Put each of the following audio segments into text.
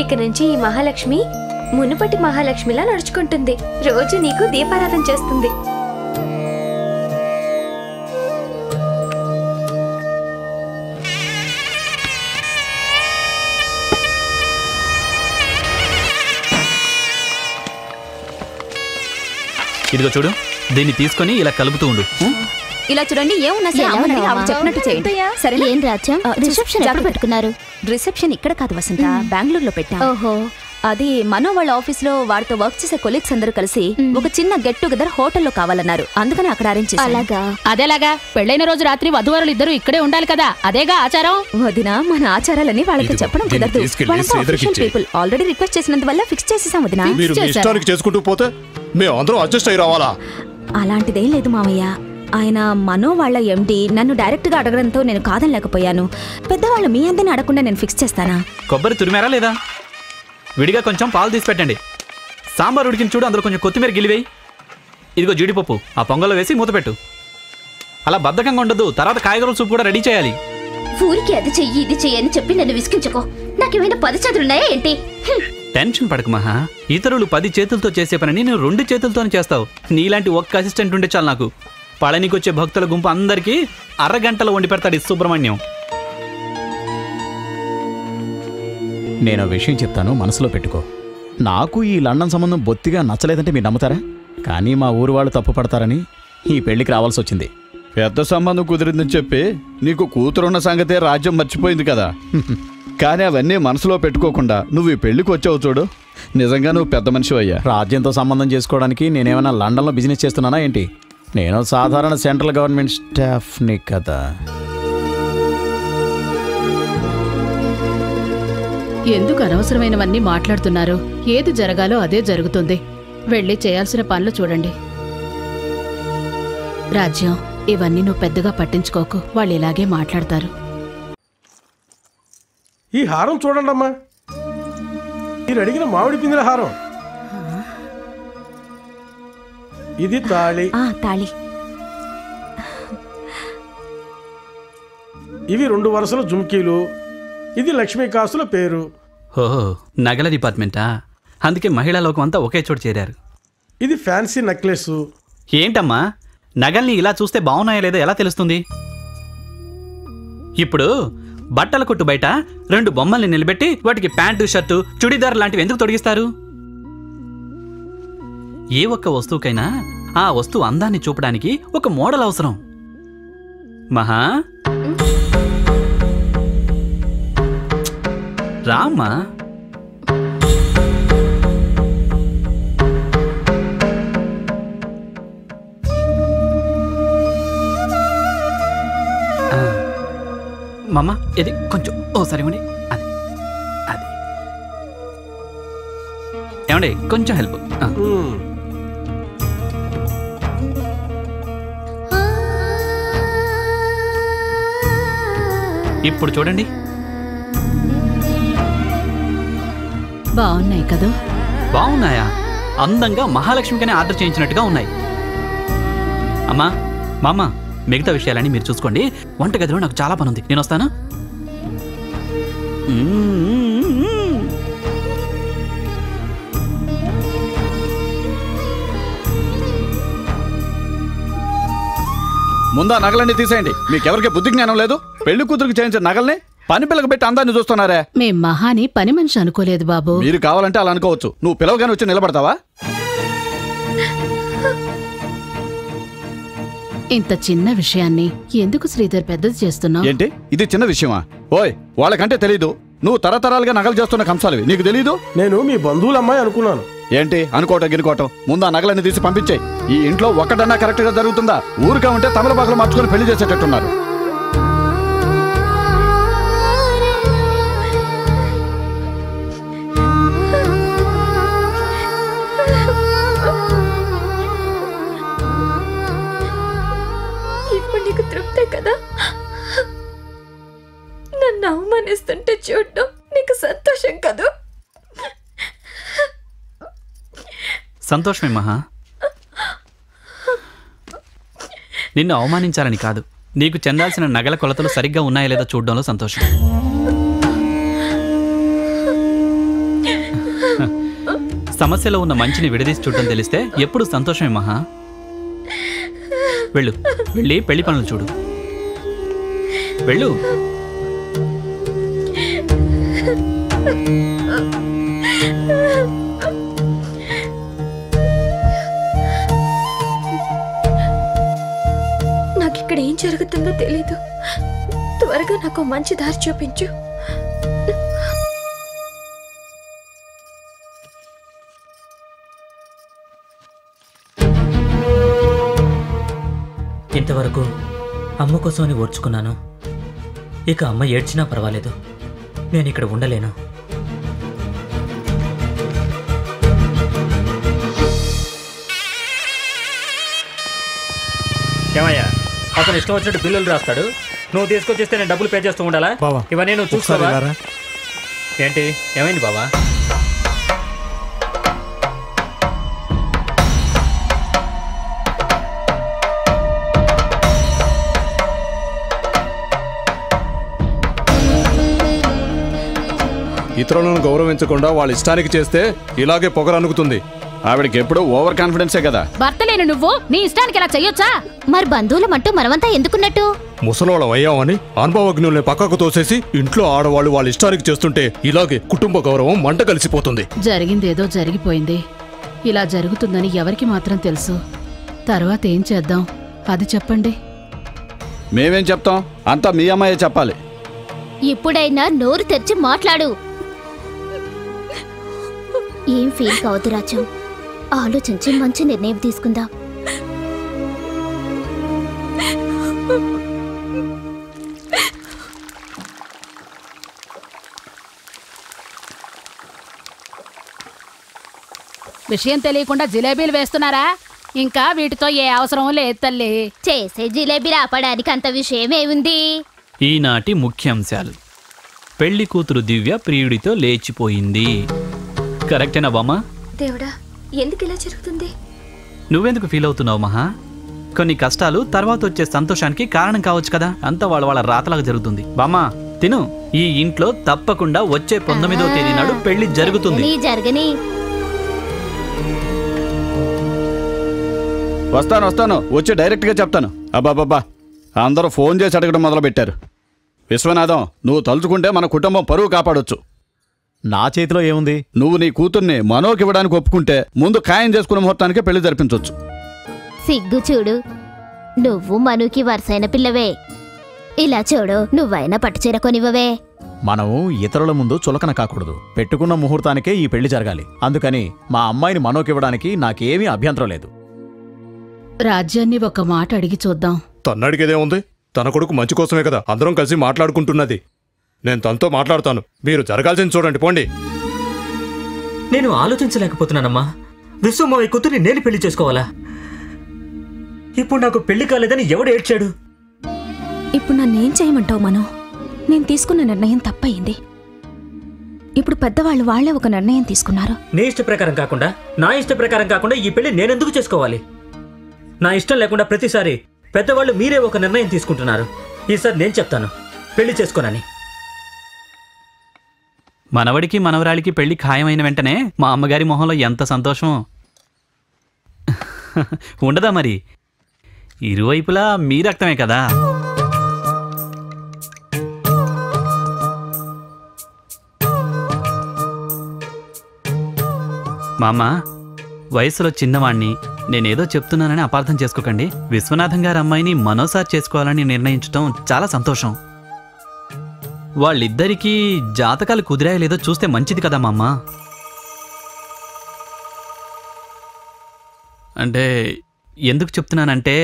ఇక నుంచి ఈ మహాలక్ష్మి మునుపటి మహాలక్ష్మిలా నడుచుకుంటుంది. రోజు నీకు దీపారాధన చేస్తుంది. ఇదిగో చూడు, దీన్ని తీసుకొని ఇలా కలుపుతూ ఉండు. ఇలా చూడండి, ఏమున్నా చెప్పినట్టు చేయండి. సరే, ఏం రాజ్యం రిసెప్షన్ ఎక్కడ పెట్టుకున్నారు? రిసెప్షన్ ఇక్కడ కాదు వసంత, బెంగళూరులో పెట్టాం. ఓహో, అది మనో వాళ్ళ ఆఫీస్ లో వారితో వర్క్ చేసే కొలీగ్స్ అందరూ కలిసి ఒక చిన్న గెట్ టుగెదర్ హోటల్లో కావాలన్నారు. అందుకని అక్కడ అరేంజ్ చేశాం. అలాగా? అదేలాగా పెళ్లైన రోజు రాత్రి వధువరులు ఇద్దరు ఇక్కడే ఉండాలి కదా, అదేగా ఆచారం. వదినా, మన ఆచారాలని వాళ్ళతో చెప్పడం కుదరదు. పీపుల్ ఆల్రెడీ రిక్వెస్ట్ చేసినందువల్ల ఫిక్స్ చేసేసాం వదినా. మీరు మీ ఇష్టానికి చేసుకుంటూ పోతే మేము అందరం అడ్జస్ట్ అయ్యి రావాలా? అలాంటిదేం లేదు మామయ్య. ఆయన మనో వాళ్ళ ఎండి నన్ను డైరెక్ట్ గా అడగడంతో నేను కాదనలేకపోయాను. పెద్దవాళ్ళు మీ అందరిని అడగకుండా నేను ఫిక్స్ చేస్తానా? కొబ్బరి తురిమేరా లేదా? విడిగా కొంచెం పాలు తీసి పెట్టండి. సాంబార్ ఉడికిన చూడు, అందులో కొంచెం కొత్తిమీర గిలివేయి. ఇదిగో జీడిపప్పు ఆ పొంగల్లో వేసి మూతపెట్టు. అలా బద్ధకంగా ఉండదు, తర్వాత కాయగూరల సూప్ కూడా రెడీ చేయాలి. ఊరికి అది చెయ్యి ఇది చెయ్యి అని చెప్పి నన్ను విసిగించుకో. నాకేమైనా 10 చేతులున్నాయా ఏంటి? టెన్షన్ పడకు మహా. ఇతరులు 10 చేతులతో చేసే పనిని నేను 2 చేతులతోనే చేస్తావు. నీలాంటి ఒక్క అసిస్టెంట్ ఉంటే చాలు నాకు. పళనికొచ్చే భక్తుల గుంపు అందరికీ అరగంటలో వండి పెడతాడు ఈ సుబ్రహ్మణ్యం. నేను విషయం చెప్తాను, మనసులో పెట్టుకో. నాకు ఈ లండన్ సంబంధం బొత్తిగా నచ్చలేదంటే మీరు నమ్ముతారా? కానీ మా ఊరు వాళ్ళు తప్పు పడతారని ఈ పెళ్లికి రావాల్సి వచ్చింది. పెద్ద సంబంధం కుదిరిందని చెప్పి నీకు కూతురున్న సంగతే రాజ్యం మర్చిపోయింది కదా. కానీ అవన్నీ మనసులో పెట్టుకోకుండా నువ్వు ఈ పెళ్లికి వచ్చావు చూడు, నిజంగా నువ్వు పెద్ద మనిషి అయ్యా. రాజ్యంతో సంబంధం చేసుకోవడానికి నేనేమైనా లండన్లో బిజినెస్ చేస్తున్నానా ఏంటి? నేను సాధారణ సెంట్రల్ గవర్నమెంట్ స్టాఫ్ని కదా. ఎందుకు అనవసరమైనవన్నీ మాట్లాడుతున్నారు? ఏది జరగాలో అదే జరుగుతుంది. వెళ్ళి చేయాల్సిన పనులు చూడండి. రాజ్యం, ఇవన్నీ నువ్వు పెద్దగా పట్టించుకోకు, వాళ్ళు ఇలాగే మాట్లాడతారు. ఈ హారం చూడండి అమ్మా, మీరు అడిగిన మామిడి పిందెల హారం. ఇది తాళి. తాళి. ఇవి 2 వరుసల జుమ్కీలు. ఇది లక్ష్మీ కాసుల పేరు. ఓహో, నగల డిపార్ట్మెంటా? అందుకే మహిళా లోకం అంతా ఒకే చోటు చేరారు. ఇది ఫ్యాన్సీ నెక్లెస్. ఏంటమ్మా, నగల్ని ఇలా చూస్తే బాగున్నాయో లేదో ఎలా తెలుస్తుంది? ఇప్పుడు బట్టల కొట్టు బయట 2 బొమ్మల్ని నిలబెట్టి వాటికి ప్యాంటు షర్టు చుడిదార్ లాంటివి ఎందుకు తొడిగిస్తారు? ఏ ఒక్క వస్తువుకైనా ఆ వస్తువు అందాన్ని చూపడానికి ఒక మోడల్ అవసరం. మహా రామ్మా. మమ్మ, ఇది కొంచెం ఓసారి ఇవ్వండి. అది అది ఏమండి, కొంచెం హెల్ప్. ఇప్పుడు చూడండి, బాగున్నాయి కదా? బాగున్నాయా? అందంగా మహాలక్ష్మికనే ఆర్డర్ చేయించినట్టుగా ఉన్నాయి. అమ్మా, మామ, మిగతా విషయాలన్నీ మీరు చూసుకోండి. వంటగదిలో నాకు చాలా పని ఉంది, నేను వస్తాను. ముందా నగలన్నీ తీసేయండి. మీకెవరికి బుద్ధి జ్ఞానం లేదు? పెళ్లి కూతురికి చేయించిన నగల్ని పని పిల్లకి పెట్టి అందాన్ని చూస్తున్నారే. మేం మహాని పని మనిషి అనుకోలేదు బాబు. మీరు కావాలంటే అలా అనుకోవచ్చు. నువ్వు పిలవగానే వచ్చి నిలబడతావా? ఇంత చిన్న విషయాన్ని ఎందుకు శ్రీధర్ పెద్దది చేస్తున్నావు? ఏంటి ఇది చిన్న విషయమా? ఓయ్, వాళ్ళకంటే తెలీదు. నువ్వు తరతరాలుగా నగలు చేస్తున్న కంసాలివి, నీకు తెలీదు? నేను మీ బంధువుల అమ్మాయి అనుకున్నాను. ఏంటి అనుకోవటం గినుకోవటం? ముందు ఆ నగలన్నీ తీసి పంపించాయి. ఈ ఇంట్లో ఒక్కటన్నా కరెక్ట్ గా జరుగుతుందా? ఊరిగా ఉంటే తమలపాకులు మార్చుకొని పెళ్లి చేసేటట్టున్నారు. ఇప్పుడు నీకు తృప్తే కదా? నన్ను అవమానిస్తుంటే చూడడం నీకు సంతోషం కదా? సంతోషమే మహా. నిన్ను అవమానించాలని కాదు, నీకు చెందాల్సిన నగల కొలతలు సరిగ్గా ఉన్నాయా లేదో చూడడంలో సంతోషం. సమస్యలో ఉన్న మంచిని విడదీసి చూడటం తెలిస్తే ఎప్పుడు సంతోషమే మహా. వెళ్ళు, వెళ్ళి పెళ్లి పనులు చూడు. వెళ్ళు. నాకు ఇక్కడ ఏం జరుగుతుందో తెలీదు. త్వరగా నాకు మంచి దారి చూపించు. ఇంతవరకు అమ్మ కోసమని ఓర్చుకున్నాను. ఇక అమ్మ ఏడ్చినా పర్వాలేదు, నేను ఇక్కడ ఉండలేను. ఏమయ్యా, అతను ఇష్టం వచ్చినట్టు బిల్లులు రాస్తాడు, నువ్వు తీసుకొచ్చేస్తే నేను డబ్బులు పే చేస్తూ ఉండాలా? ఇవన్నీ నువ్వు చూసుకోవా? ఏంటి, ఏమైంది బావా? ఇతరులను గౌరవించకుండా వాళ్ళ ఇష్టానికి చేస్తే ఇలాగే పొగరనుకుతుంది. ఆవిడకి ఎప్పుడూ ఓవర్ కాన్ఫిడెన్సే కదా. భర్త లేని నువ్వు నీ ఇష్టానికి ఎలా చెయ్యొచ్చా? మరి బంధువులమంటూ మనమంతా ఎందుకున్నట్టు? ముసలోళ్ళం అయ్యామని అనుభవజ్ఞుల్ని పక్కకు తోసేసి ఇంట్లో ఆడవాళ్ళు వాళ్ళ ఇష్టానికి చేస్తుంటే ఇలాగే కుటుంబ గౌరవం మంట కలిసిపోతుంది. జరిగిందేదో జరిగిపోయింది. ఇలా జరుగుతుందని ఎవరికి మాత్రం తెలుసు? తర్వాత ఏం చేద్దాం అది చెప్పండి. మేమేం చెప్తాం, అంతా మీ అమ్మాయే చెప్పాలి. ఇప్పుడైనా నోరు తెరిచి మాట్లాడు. ఏం ఫీల్ కావద్దు రాజ్యం, ఆలోచించి మంచి నిర్ణయం తీసుకుందాం. విషయం తెలియకుండా జిలేబీలు వేస్తున్నారా? ఇంకా వీటితో ఏ అవసరం లేదు తల్లి. చేసే జిలేబీలు ఆపడానికి అంత విషయమేముంది? ఈనాటి ముఖ్యాంశాలు. పెళ్లి కూతురు దివ్య ప్రియుడితో లేచిపోయింది. కరెక్టేనా బామ్మ? దేవుడా, ఎందుకు ఇలా జరుగుతుంది? నువ్వెందుకు ఫీల్ అవుతున్నావు మహా? కొన్ని కష్టాలు తర్వాత వచ్చే సంతోషానికి కారణం కావచ్చు కదా. అంతా వాళ్ళ రాతలాగా జరుగుతుంది. బామ్మ తిను. ఈ ఇంట్లో తప్పకుండా వచ్చే 19వ తేదీ నాడు పెళ్లి జరుగుతుంది. జరగని వస్తాను, వచ్చి డైరెక్ట్గా చెప్తాను. అబ్బాబ్బా, అందరూ ఫోన్ చేసి అడగడం మొదలుపెట్టారు. విశ్వనాథం, నువ్వు తలుచుకుంటే మన కుటుంబం పరువు కాపాడొచ్చు. నా చేతిలో ఏముంది? నువ్వు నీ కూతుర్ని మనోకి ఇవ్వడానికి ఒప్పుకుంటే ముందు ఖాయం చేసుకునే ముహూర్తానికి పెళ్లి జరిపించవచ్చు. సిగ్గు చూడు, నువ్వు మనుకి వరుసైన పిల్లవే. ఇలా చూడు, నువ్వైనా పట్టుచీర కొనివ్వవే. మనము ఇతరుల ముందు చులకన కాకూడదు. పెట్టుకున్న ముహూర్తానికే ఈ పెళ్లి జరగాలి. అందుకని మా అమ్మాయిని మనోకివ్వడానికి నాకేమీ అభ్యంతరం లేదు. రాజ్యాన్ని ఒక మాట అడిగి చూద్దాం. తన్నడిగేదే ఉంది, తన కొడుకు మంచి కోసమే కదా అందరం కలిసి మాట్లాడుకుంటున్నది. నేను తనతో మాట్లాడతాను, మీరు జరగాల్సింది చూడండి, పోండి. నేను ఆలోచించలేకపోతున్నానమ్మా. విశ్వమావయ్య కూతుర్ని నేను పెళ్లి చేసుకోవాలా? ఇప్పుడు నాకు పెళ్లి కాలేదని ఎవడు ఏడ్చాడు? ఇప్పుడు నన్నేం చేయమంటావు మనో? నేను తీసుకున్న నిర్ణయం తప్పయింది. ఇప్పుడు పెద్దవాళ్ళు వాళ్లే ఒక నిర్ణయం తీసుకున్నారు. నీ ఇష్ట ప్రకారం కాకుండా, నా ఇష్ట ప్రకారం కాకుండా ఈ పెళ్లి నేనెందుకు చేసుకోవాలి? నా ఇష్టం లేకుండా ప్రతిసారి పెద్దవాళ్ళు మీరే ఒక నిర్ణయం తీసుకుంటున్నారు. ఈసారి నేను చెప్తాను, పెళ్లి చేసుకోనని. మనవడికి మనవరాలికి పెళ్లి ఖాయమైన వెంటనే మా అమ్మగారి మొహంలో ఎంత సంతోషం ఉండదా? మరి ఇరువైపులా మీ రక్తమే కదా. మామ, వయసులో చిన్నవాణ్ణి, నేనేదో చెప్తున్నానని అపార్థం చేసుకోకండి. విశ్వనాథం గారి అమ్మాయిని మనోసారి చేసుకోవాలని నిర్ణయించడం చాలా సంతోషం. వాళ్ళిద్దరికీ జాతకాలు కుదిరాయో లేదో చూస్తే మంచిది కదా మామ. అంటే ఎందుకు చెప్తున్నానంటే,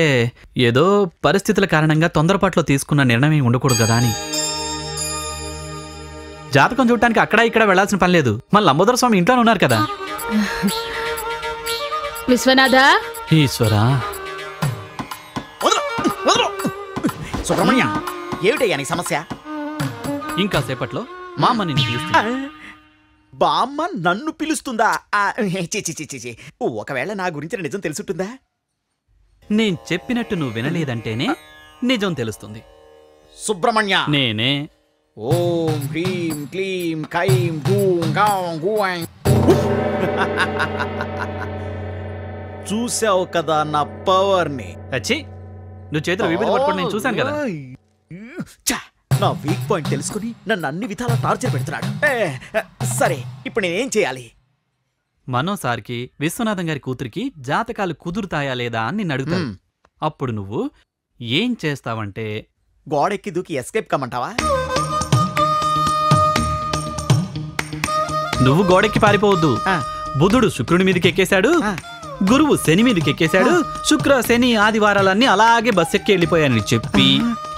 ఏదో పరిస్థితుల కారణంగా తొందరపాట్లో తీసుకున్న నిర్ణయం ఉండకూడదు కదా అని. జాతకం చూడటానికి అక్కడ ఇక్కడ వెళ్లాల్సిన పని లేదు. మన లంబోదర స్వామి ఇంట్లోనే ఉన్నారు కదా. విశ్వనాథ, ఈశ్వరా, సుబ్రహ్మణ్య, ఏమిటయ్యా నీ సమస్య? ఇంకా సేపట్లో మా అమ్మ నిన్ను పిలుస్తుంది. బామ్మ నన్ను పిలుస్తుందా? చి ఒకవేళ నా గురించి నిజం తెలుసుంటుందా? నేను చెప్పినట్టు నువ్వు వినలేదంటేనే నిజం తెలుస్తుంది. సుబ్రహ్మణ్య, నేనే. ఓం హ్రీం క్లీం కైం గూం గాం గూం చూసావు కదా నా పవర్ని. అచ్చి నువ్వు చేతిలో విభూతి పట్టుకొని నేను చూశాను కదా. నా వీక్ పాయింట్ తెలుసుకుని నన్ను అన్ని విధాలా టార్చర్ పెడుతున్నాడు. సరే ఇప్పుడు నేనేం చేయాలి? మనో సార్కి విశ్వనాథం గారి కూతురికి జాతకాలు కుదురుతాయా లేదా అని నిన్ను అడుగుతాను. అప్పుడు నువ్వు ఏం చేస్తావంటే గోడెక్కి దూకి ఎస్కేప్ కమ్మంటావా? నువ్వు గోడెక్కి పారిపోవద్దు. బుధుడు శుక్రుడి మీదకి ఎక్కేశాడు, గురువు శని మీదకి ఎక్కేశాడు, శుక్ర శని ఆదివారాలన్నీ అలాగే బస్ ఎక్కి వెళ్ళిపోయానని చెప్పి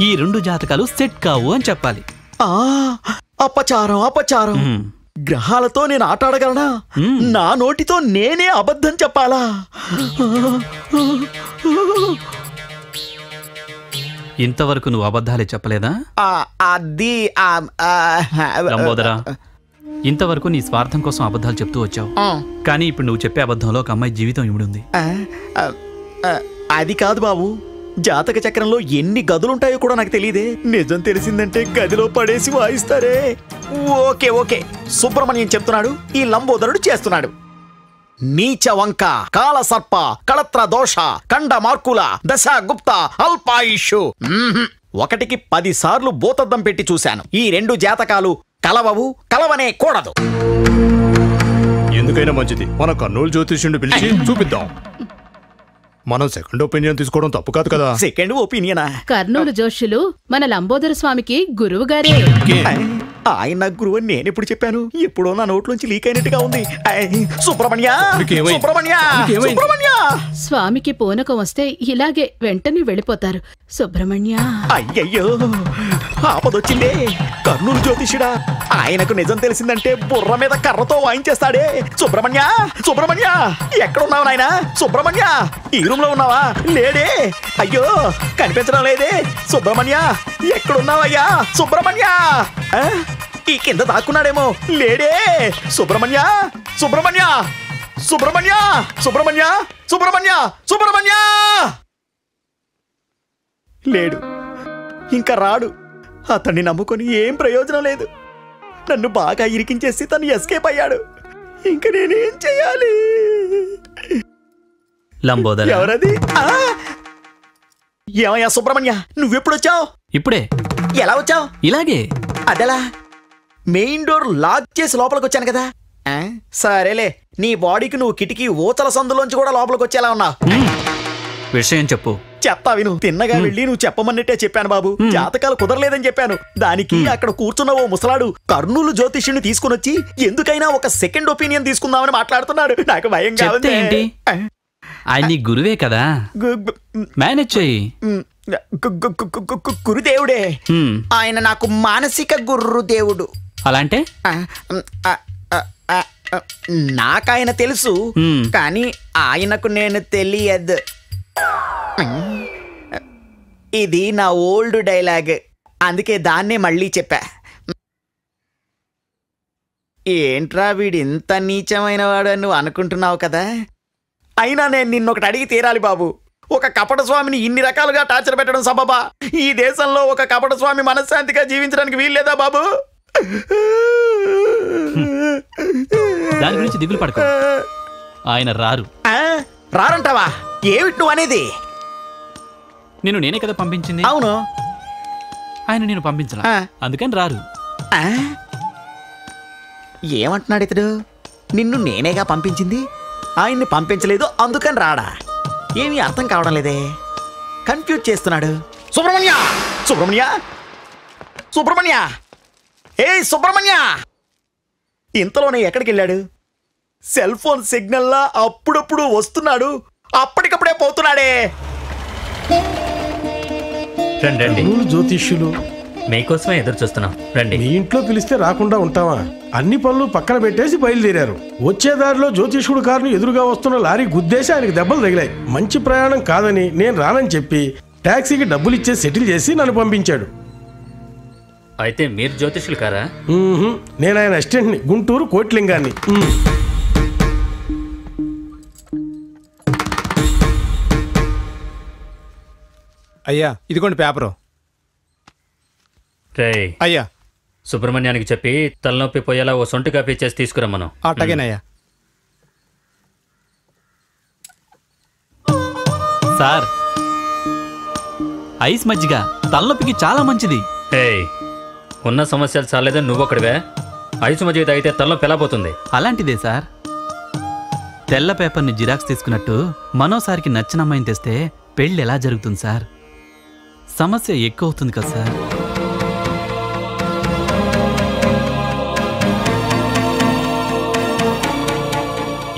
ఈ 2 జాతకాలు సెట్ కావు అని చెప్పాలి. అపచారం అపచారం. గ్రహాలతో నేను ఆటాడగలనా? నా నోటితో నేనే అబద్ధం చెప్పాలా? ఇంతవరకు నువ్వు అబద్ధాలే చెప్పలేదా? అది లంబోదరా, ఇంతవరకు నీ స్వార్థం కోసం అబద్ధాలు చెప్తూ వచ్చావు. కానీ ఇప్పుడు నువ్వు చెప్పే అబద్ధంలో ఒక అమ్మాయి జీవితం ఇమిడుంది. అది కాదు బాబు, జాతక చక్రంలో ఎన్ని గదులుంటాయో కూడా నాకు తెలియదే. నిజం తెలిసిందంటే గదిలో పడేసి వాయిస్తారే. ఓకే ఓకే, సుబ్రహ్మణ్యం చెప్తున్నాడు, ఈ లంబోదరుడు చేస్తున్నాడు. నీచ వంక, కాల సర్ప, కళత్ర దోష, కండ మార్కుల, దశ గుప్త, అల్పాయుషు. 1కి 10 సార్లు భూతద్దం పెట్టి చూశాను. ఈ 2 జాతకాలు కలవవు, కలవనే కూడదు. ఎందుకైనా మంచిది మన కర్నూలు జ్యోతిష్యుడిని పిలిచి చూపిద్దాం. మనం సెకండ్ ఒపీనియన్ తీసుకోవడం తప్పు కాదు కదా. సెకండ్ ఒపీనియనా? కర్నూలు జోష్యులు మన లంబోదర స్వామికి గురువు గారే. ఆయన గురువు అని నేను ఎప్పుడు చెప్పాను? ఎప్పుడో నా నోట్లోంచి లీక్ అయినట్టుగా ఉంది. సుబ్రహ్మణ్య, సుబ్రహ్మణ్య, సుబ్రహ్మణ్య. స్వామికి పూనకం వస్తే ఇలాగే వెంటనే వెళ్ళిపోతారు. సుబ్రహ్మణ్య. అయ్యయ్యో, ఆపదొచ్చిందే. కర్నూలు జ్యోతిష్యుడా, ఆయనకు నిజం తెలిసిందంటే బుర్ర మీద కర్రతో వాయించేస్తాడే. సుబ్రహ్మణ్య, సుబ్రహ్మణ్య, ఎక్కడున్నావు నాయన? సుబ్రహ్మణ్య, ఈ రూమ్ లో ఉన్నావా? లేడే. అయ్యో, కనిపించడం లేదే. సుబ్రహ్మణ్య, ఎక్కడున్నావయ్యా? సుబ్రహ్మణ్య, ఈ కింద దాక్కున్నాడేమో. లేడే. సుబ్రహ్మణ్య, సుబ్రహ్మణ్య, సుబ్రహ్మణ్య, సుబ్రహ్మణ్య, సుబ్రహ్మణ్య, సుబ్రహ్మణ్య. లేడు, ఇంకా రాడు. అతన్ని నమ్ముకొని ఏం ప్రయోజనం లేదు. నన్ను బాగా ఇరికించేసి తను ఎస్కేప్ అయ్యాడు. ఇంక నేనేం చెయ్యాలి? లంబోదర, ఎవరది? ఏమయ్యా సుబ్రహ్మణ్య, నువ్వెప్పుడొచ్చావు? ఇప్పుడే. ఎలా వచ్చావు? ఇలాగే. అదెలా? మెయిన్ డోర్ లాక్ చేసి లోపలికి వచ్చాను కదా. సరేలే, నీ బాడీకి నువ్వు కిటికీ ఊచల సందులోంచి కూడా లోపలికి వచ్చేలా ఉన్నావు. విషయం చెప్పు. చెప్తా విను. తిన్నగా వెళ్ళి నువ్వు చెప్పమన్నట్టే చెప్పాను బాబు. జాతకాలు కుదరలేదని చెప్పాను. దానికి అక్కడ కూర్చున్న ఓ ముసలాడు కర్నూలు జ్యోతిష్యుని తీసుకుని వచ్చి ఎందుకైనా ఒక సెకండ్ ఒపీనియన్ తీసుకుందామని మాట్లాడుతున్నాడు. నాకు భయంగా ఉంది. ఏంటి? ఆయన నీ గురువే కదా, మేనేజ్ చెయ్యి. గురుదేవుడే. ఆయన నాకు మానసిక గురుదేవుడు. అలా అంటే? నాకాయన తెలుసు, కానీ ఆయనకు నేను తెలియదు. ఇది నా ఓల్డ్ డైలాగ్, అందుకే దాన్నే మళ్ళీ చెప్పా. ఏంట్రా వీడు ఇంత నీచమైన వాడు అని నువ్వు అనుకుంటున్నావు కదా. అయినా నేను నిన్నొకటి అడిగి తీరాలి బాబు. ఒక కపట స్వామిని ఇన్ని రకాలుగా టార్చర్ పెట్టడం సబబా? ఈ దేశంలో ఒక కపట స్వామి మనశ్శాంతిగా జీవించడానికి వీల్లేదా బాబు? దాని గురించి దిగులు పడకు, ఆయన రారు. రారంటావా? ఏమిటి నువ్వు అనేది? నేనే కదా పంపించింది. అవును, ఆయన నేను పంపించలా, అందుకని రారు. ఏమంటున్నాడు ఇతడు? నిన్ను నేనేగా పంపించింది, ఆయన్ని పంపించలేదు అందుకని రాడా? ఏమీ అర్థం కావడం లేదే. కన్ఫ్యూజ్ చేస్తున్నాడు. సుబ్రహ్మణ్య, సుబ్రహ్మణ్య, సుబ్రహ్మణ్య, ఏ సుబ్రహ్మణ్య. ఇంతలోనే ఎక్కడికి వెళ్ళాడు? సెల్ ఫోన్ సిగ్నల్లా అప్పుడప్పుడు వస్తున్నాడు, అప్పటికప్పుడే పోతున్నాడే. రండి. జ్యోతిష్యులు మీకోసమే ఎదురు చూస్తున్నాం. రండి. మీ ఇంట్లో పిలిస్తే రాకుండా ఉంటావా? అన్ని పనులు పక్కన పెట్టేసి బయలుదేరారు. వచ్చే దారిలో జ్యోతిష్యుడు కారును ఎదురుగా వస్తున్న లారీ గుద్దేసి ఆయనకు దెబ్బలు తగిలాయి. మంచి ప్రయాణం కాదని నేను రానని చెప్పి టాక్సీకి డబ్బులు ఇచ్చే సెటిల్ చేసి నన్ను పంపించాడు. అయితే మీరు జ్యోతిష్యులు కారా? నేను ఆయన అసిస్టెంట్ని, గుంటూరు కోట్లింగాన్ని. అయ్యా ఇదిగోండి పేపరు. అయ్యా, సుబ్రహ్మణ్యానికి చెప్పి తలనొప్పి పోయేలా ఓ సొంటి కాపీ చేసి తీసుకురమ్మను. అట్టగేనయ్యా. సార్ ఐస్ మజ్జిగ తలనొప్పికి చాలా మంచిది. ఉన్న సమస్యలు చాలేదని నువ్వు ఒకటివే. ఐసు మజ్జిగ తాగితే తలనొప్పి ఎలా పోతుంది? అలాంటిదే సార్. తెల్ల పేపర్ని జిరాక్స్ తీసుకున్నట్టు మనోసారికి నచ్చిన అమ్మాయిని తెస్తే పెళ్ళి ఎలా జరుగుతుంది సార్? సమస్య ఎక్కువ అవుతుంది కదా సార్.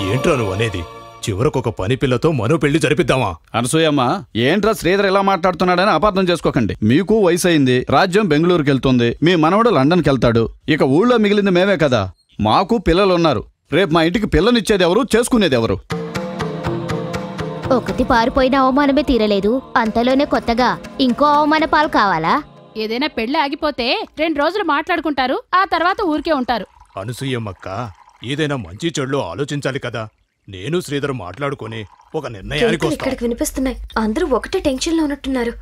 ఏంట్రా నువ్వు అనేది? చివరకొక పని పిల్లతో మనో పెళ్లి జరిపిద్దామా? అనసూయమ్మ, ఏంట్రా శ్రీధర్ ఇలా మాట్లాడుతున్నాడని అపార్థం చేసుకోకండి. మీకు వయసు అయింది, రాజ్యం బెంగళూరుకి వెళ్తుంది, మీ మనవడు లండన్కి వెళ్తాడు. ఇక ఊళ్ళో మిగిలింది మేమే కదా. మాకు పిల్లలు ఉన్నారు. రేపు మా ఇంటికి పిల్లనిచ్చేది ఎవరు, చేసుకునేది ఎవరు? ఒకటి పారిపోయిన అవమానమే తీరలేదు, అంతలోనే కొత్తగా ఇంకో అవమాన పాలు కావాలా? ఏదైనా పెళ్లి ఆగిపోతే 2 రోజులు మాట్లాడుకుంటారు, ఆ తర్వాత ఊరికే ఉంటారు. అనసూయమ్మక్క, ఏదైనా మంచి చెడులో ఆలోచించాలి కదా. నేను శ్రీధర్ మాట్లాడుకొని ఒక నిర్ణయానికి వస్తాం. ఇక్కడికి వినిపిస్తున్నాయి. అందరూ ఒకటే టెన్షన్ లో ఉన్నట్టున్నారు.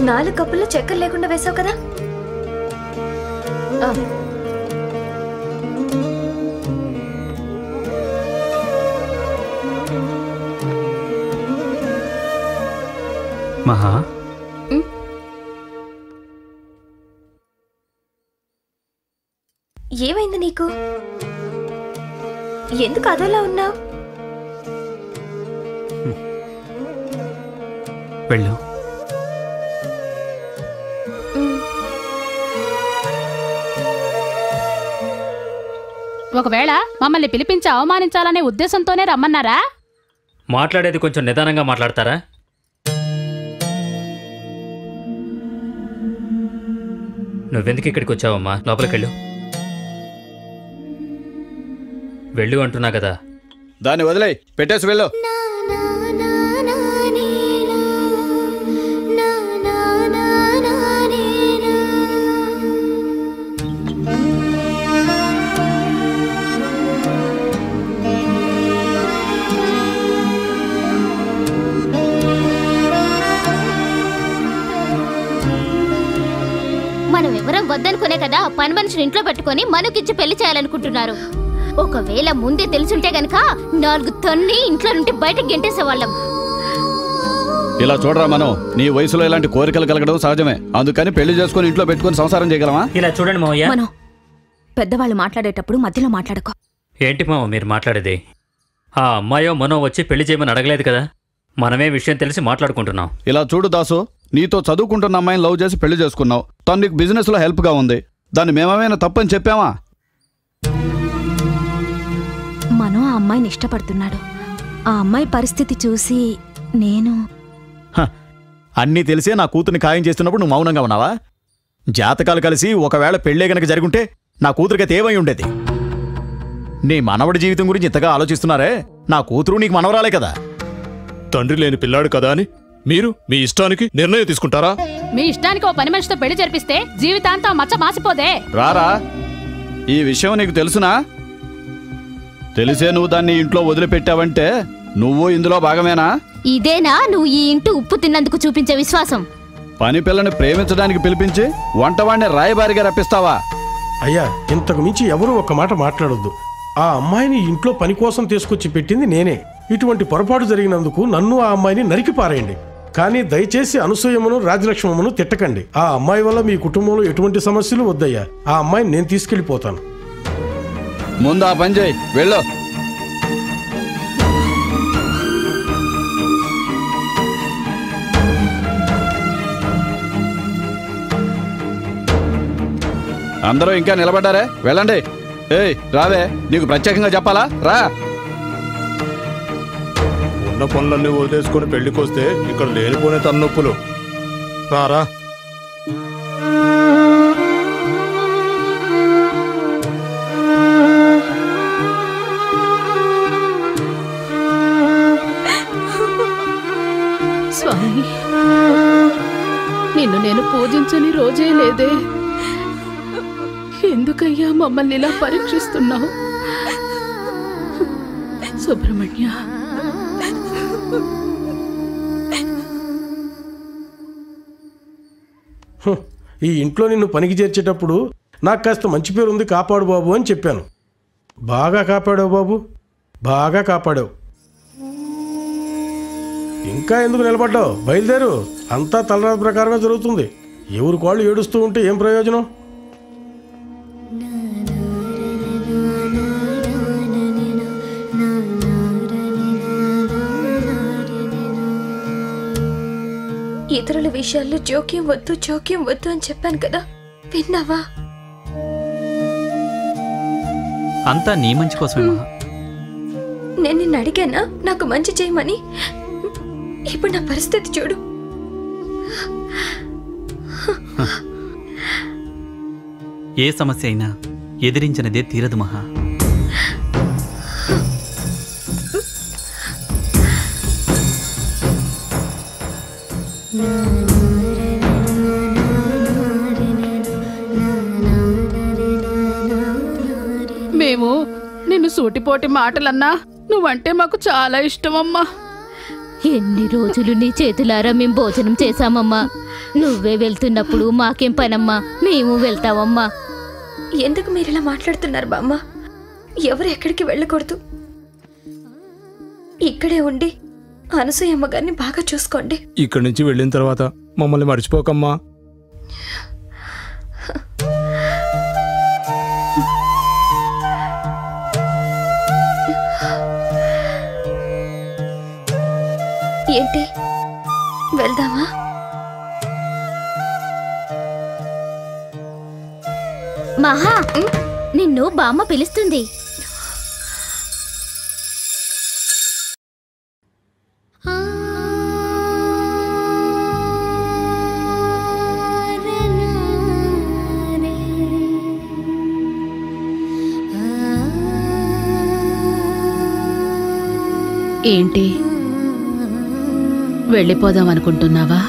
4 కప్పుల్లో చక్కెర లేకుండా వేసావు కదా. మహా, ఏమైంది నీకు? ఎందుకు అదోలా ఉన్నావు? వెళ్ళు. ఒకవేళ మమ్మల్ని పిలిపించి అవమానించాలనే ఉద్దేశంతోనే రమ్మన్నారా? మాట్లాడేది కొంచెం నిదానంగా మాట్లాడతారా? నువ్వెందుకు ఇక్కడికి వచ్చావమ్మా? లోపలికెళ్ళు. వెళ్ళు అంటున్నా కదా. దాన్ని వదిలే, పెట్టేసి వెళ్ళు. మనం ఎవరం వద్దనుకునే కదా పని మనిషిని ఇంట్లో పెట్టుకొని మనకిచ్చి పెళ్లి చేయాలనుకుంటున్నారు. ఒకవేళ ముందే తెలుసుంటే గనక 4 తన్ని ఇంట్లో నుండి బయటకు గెంటేసేవాళ్ళం. ఇలా చూడరా, మనం నీ వయసులో ఇలాంటి కోరికలు కలగడం సహజమే. అందుకని పెళ్లి చేసుకుని ఇంట్లో పెట్టుకుని సంసారం చేయగలమా? ఇలా చూడండి మావయ్య, మనం పెద్దవాళ్ళు మాట్లాడేటప్పుడు మధ్యలో మాట్లాడుకో. ఏంటి మావ మీరు మాట్లాడేది? ఆ అమ్మాయో మనో వచ్చి పెళ్లి చేయమని అడగలేదు కదా. మనమే విషయం తెలిసి మాట్లాడుకుంటున్నాం. ఇలా చూడు దాసు, నీతో చదువుకుంటున్న అమ్మాయిని లవ్ చేసి పెళ్లి చేసుకున్నావు. తను నీకు బిజినెస్ లో హెల్ప్ గా ఉంది. దాన్ని మేమేమైనా తప్పని చెప్పామా? మనో ఆ అమ్మాయిని ఇష్టపడుతున్నాడు. ఆ అమ్మాయి పరిస్థితి చూసి నేను అన్నీ తెలిసే నా కూతుర్ని ఖాయం చేస్తున్నప్పుడు నువ్వు మౌనంగా ఉన్నావా? జాతకాలు కలిసి ఒకవేళ పెళ్ళే గనక జరుగుంటే నా కూతురికైతే ఏమై ఉండేది? నీ మనవడి జీవితం గురించి ఇంతగా ఆలోచిస్తున్నారే. నా కూతురు నీకు మనవరాలే కదా. తండ్రి లేని పిల్లాడు కదా అని మీరు మీ ఇష్టానికి నిర్ణయం తీసుకుంటారా? మీ ఇష్టానికి ఓ పని మనిషితో పెళ్లి జరిపిస్తే జీవితాంతం మచ్చ మాసిపోదే. రారా, ఈ విషయం నీకు తెలుసునా? తెలిసే నువ్వు దాన్ని ఇంట్లో వదిలిపెట్టావంటే నువ్వు ఇందులో భాగమేనా? ఇదేనా నువ్వు ఈ ఇంటి ఉప్పు తిన్నందుకు చూపించే విశ్వాసం? పని పిల్లని ప్రేమించడానికి పిలిపించి వంటవాడిని రాయబారిగా రప్పిస్తావా? అయ్యా, ఇంతకు మించి ఎవరూ ఒక్క మాట మాట్లాడొద్దు. ఆ అమ్మాయిని ఇంట్లో పని కోసం తీసుకొచ్చి పెట్టింది నేనే. ఇటువంటి పొరపాటు జరిగినందుకు నన్ను ఆ అమ్మాయిని నరికి పారేయండి. కానీ దయచేసి అనసూయమ్మను రాజలక్ష్మమ్మను తిట్టకండి. ఆ అమ్మాయి వల్ల మీ కుటుంబంలో ఎటువంటి సమస్యలు వద్దయ్యా. ఆ అమ్మాయిని నేను తీసుకెళ్లిపోతాను. ముందు ఆ పని చేయి, వెళ్ళు. అందరూ ఇంకా నిలబడ్డారే, వెళ్ళండి. ఏయ్ రావే, నీకు ప్రత్యేకంగా చెప్పాలా? రా. ఉన్న పనులన్నీ వదిలేసుకుని పెళ్లికొస్తే ఇక్కడ లేనిపోనే తన్నొప్పులు. రారా. స్వామి, నిన్ను నేను పూజించని రోజే లేదే. ఎందుకయ్యా మమ్మల్ని ఇలా పరీక్షిస్తున్నావు? సుబ్రహ్మణ్య, ఈ ఇంట్లో నిన్ను పనికి చేర్చేటప్పుడు నాకు కాస్త మంచి పేరు ఉంది, కాపాడు బాబు అని చెప్పాను. బాగా కాపాడావు బాబు, బాగా కాపాడావు. ఇంకా ఎందుకు నిలబడ్డావు? బయలుదేరు. అంతా తలరాత ప్రకారమే జరుగుతుంది. ఎవరు కాళ్ళు ఏడుస్తూ ఉంటే ఏం ప్రయోజనం? ఇతరుల విషయాల్లో జోక్యం వద్దు అని చెప్పాను కదా, విన్నావా? అంతా నీ మంచి కోసమే మహా. నేను నిన్ను అడిగానా నాకు మంచి చేయమని? ఇప్పుడు నా పరిస్థితి చూడు. ఏ సమస్య అయినా ఎదిరించినదే తీరదు మహా. మేము నిన్ను సూటిపోటి మాటలన్నా నువ్వంటే మాకు చాలా ఇష్టమమ్మా. ఎన్ని రోజులు నీ చేతులారా మేము భోజనం చేశామమ్మా. నువ్వే వెళ్తున్నప్పుడు మాకేం పనమ్మా, మేము వెళ్తామమ్మా. ఎందుకు మీరు ఇలా మాట్లాడుతున్నారు బామ్మ? ఎవరు ఎక్కడికి వెళ్ళకూడదు. ఇక్కడే ఉండి అనసూయమ్మ గారిని బాగా చూసుకోండి. ఇక్కడి నుంచి వెళ్ళిన తర్వాత మమ్మల్ని మర్చిపోకమ్మా. ఏంటి, వెళ్దామా? మహా, నిన్ను బామ్మ పిలుస్తుంది. ఏంటి, వెళ్ళిపోదాం అనుకుంటున్నావా?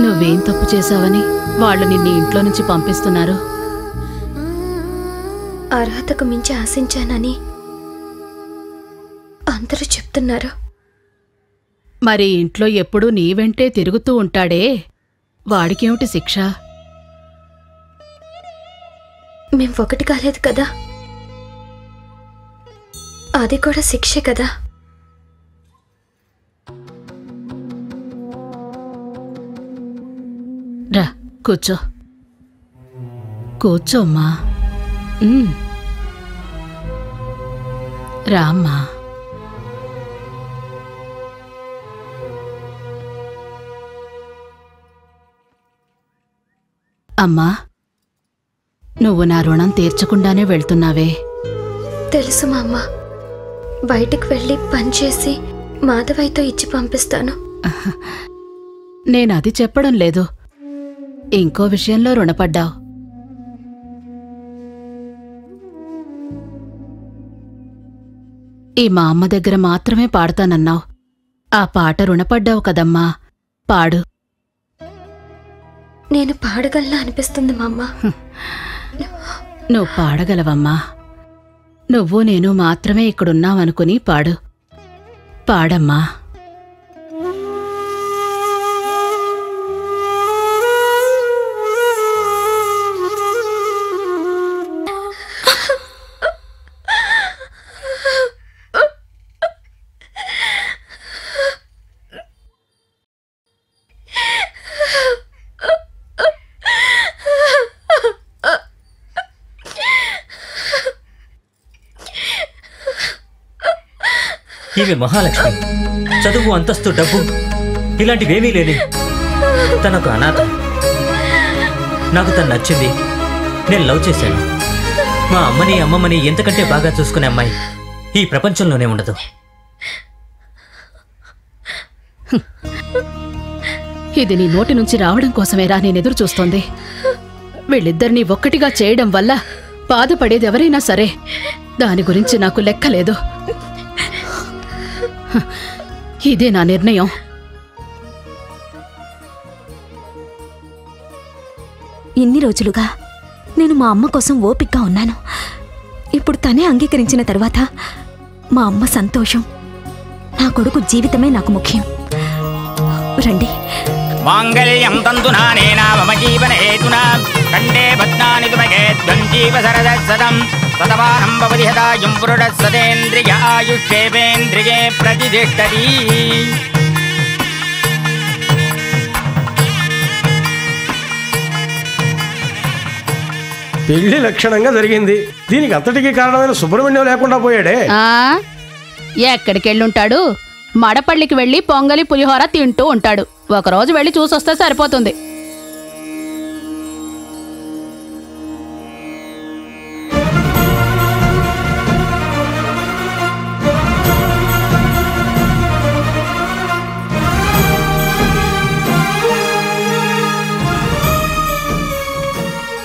నువ్వేం తప్పు చేశావని వాళ్ళు నిన్ను ఇంట్లో నుంచి పంపిస్తున్నారు? అర్హతకు మించి ఆశించానని అందరూ చెప్తున్నారు. మరి ఇంట్లో ఎప్పుడూ నీ వెంటే తిరుగుతూ ఉంటాడే, వాడికేమిటి శిక్ష? మేం ఒకటి కాలేదు కదా, అది కూడా శిక్షే కదా. రా కూర్చో, కూర్చోమ్మా. రామ్మా. అమ్మా, నువ్వు నా రుణం తీర్చకుండానే వెళ్తున్నావే. తెలుసు మా అమ్మ. బయటికి వెళ్ళి పనిచేసి మాధవయ్యతో ఇచ్చి పంపిస్తాను. నేనది చెప్పడం లేదు, ఇంకో విషయంలో రుణపడ్డావు. ఈ మా అమ్మ దగ్గర మాత్రమే పాడతానన్నావు. ఆ పాట రుణపడ్డావు కదమ్మా, పాడు. నేను పాడగలనా అనిపిస్తుంది మా అమ్మ. నువ్వు పాడగలవమ్మా. నువ్వు నేను మాత్రమే ఇక్కడున్నావనుకుని పాడు. పాడమ్మా. ఈమె మహాలక్ష్మి. చదువు, అంతస్తు, డబ్బు ఇలాంటివేమీ లేని తనకు అనాథ. నాకు తను నచ్చింది, నేను లవ్ చేశాను. మా అమ్మని అమ్మమ్మని ఎంతకంటే బాగా చూసుకునే అమ్మాయి ఈ ప్రపంచంలోనే ఉండదు. ఇది నీ నోటి నుంచి రావడం కోసమేరా నేనెదురు చూస్తోంది. వీళ్ళిద్దరినీ ఒక్కటిగా చేయడం వల్ల బాధపడేది ఎవరైనా సరే, దాని గురించి నాకు లెక్కలేదు. ఇదే నా నిర్ణయం. ఇన్ని రోజులుగా నేను మా అమ్మ కోసం ఓపికగా ఉన్నాను. ఇప్పుడు తనే అంగీకరించిన తర్వాత మా అమ్మ సంతోషం, నా కొడుకు జీవితమే నాకు ముఖ్యం. రండి. మాంగళ్యం తంతునానేన మమ జీవన హేతునా కండే బధ్నాని తుమగే త్వం జీవ సరదస్సదం సతమానం భవతి హదాయుం పురుషः సతేంద్రియ ఆయుష్యేవేంద్రియే ప్రతిష్టతి. పెళ్లి లక్షణంగా జరిగింది. దీనికి అంతటికీ కారణమైన సుబ్రహ్మణ్యం లేకుండా పోయాడే. ఎక్కడికెళ్ళుంటాడు? మడపల్లికి వెళ్ళి పొంగలి పులిహోర తింటూ ఉంటాడు. ఒకరోజు వెళ్ళి చూసొస్తే సరిపోతుంది.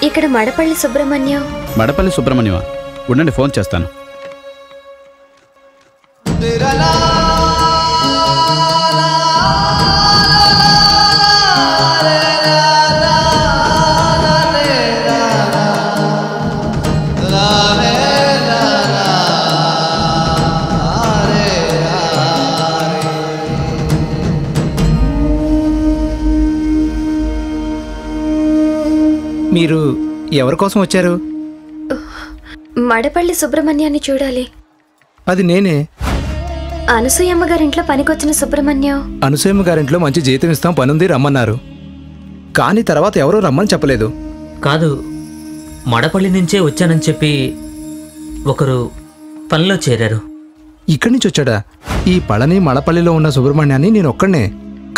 ఇక్కడ మడపల్లి సుబ్రహ్మణ్యం. మడపల్లి సుబ్రహ్మణ్యమా? ఉండండి, ఫోన్ చేస్తాను. మీరు ఎవరి కోసం వచ్చారు? మడపల్లి సుబ్రహ్మణ్యాన్ని చూడాలి. అది నేనే. అనసూయమ్మ గారింట్లో పనికొచ్చిన సుబ్రహ్మణ్యం. అనసూయమ్మ గారింట్లో మంచి జీతం ఇస్తాం, పనుంది, రమ్మన్నారు. కానీ తర్వాత ఎవరూ రమ్మని చెప్పలేదు. కాదు, మడపల్లి నుంచే వచ్చానని చెప్పి ఒకరు పనిలో చేరారు. ఇక్కడి నుంచి వచ్చాడా? ఈ పళని మడపల్లిలో ఉన్న సుబ్రహ్మణ్యాన్ని నేను ఒక్కడనే.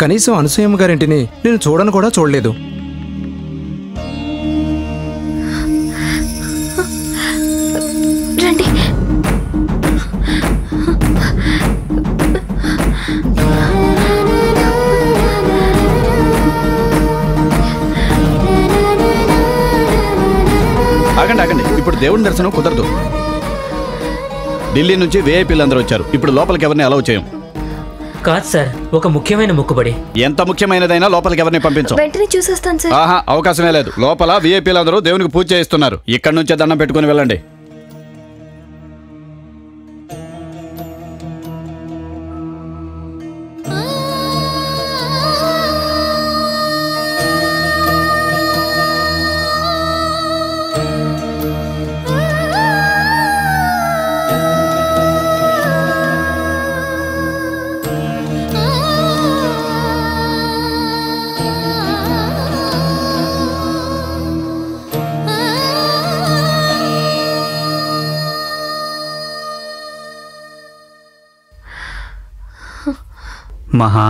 కనీసం అనసూయమ్మ గారింటిని నేను చూడను కూడా చూడలేదు. రండి. ఆగండి ఆగండి, ఇప్పుడు దేవుని దర్శనం కుదరదు. ఢిల్లీ నుంచి విఐపీలు అందరూ వచ్చారు. ఇప్పుడు లోపలికి ఎవరిని అలౌ చేయం. కాదు సార్, ఒక ముఖ్యమైన మొక్కుబడి. ఎంత ముఖ్యమైనదైనా లోపలికి ఎవరిని పంపించం. వెంటనే చూసేస్తాను సార్. ఆహా, అవకాశమే లేదు. లోపల విఐపీలు అందరూ దేవునికి పూజ చేయిస్తున్నారు. ఇక్కడి నుంచే దండం పెట్టుకుని వెళ్ళండి. మహా,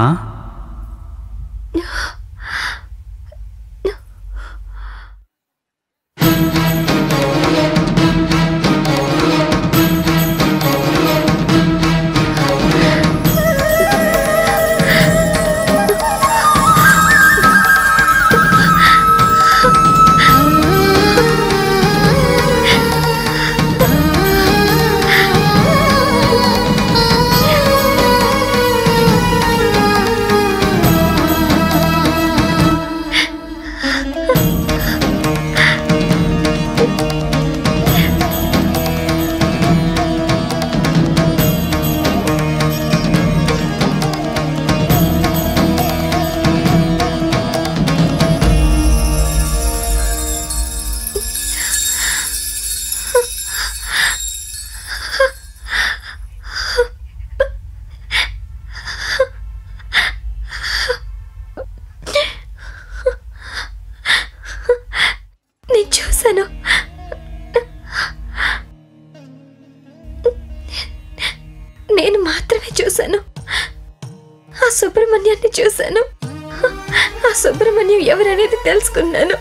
నేను చూశాను. నేను మాత్రమే చూశాను. ఆ సుబ్రహ్మణ్యాన్ని చూశాను. ఆ సుబ్రహ్మణ్యం ఎవరనేది తెలుసుకున్నాను.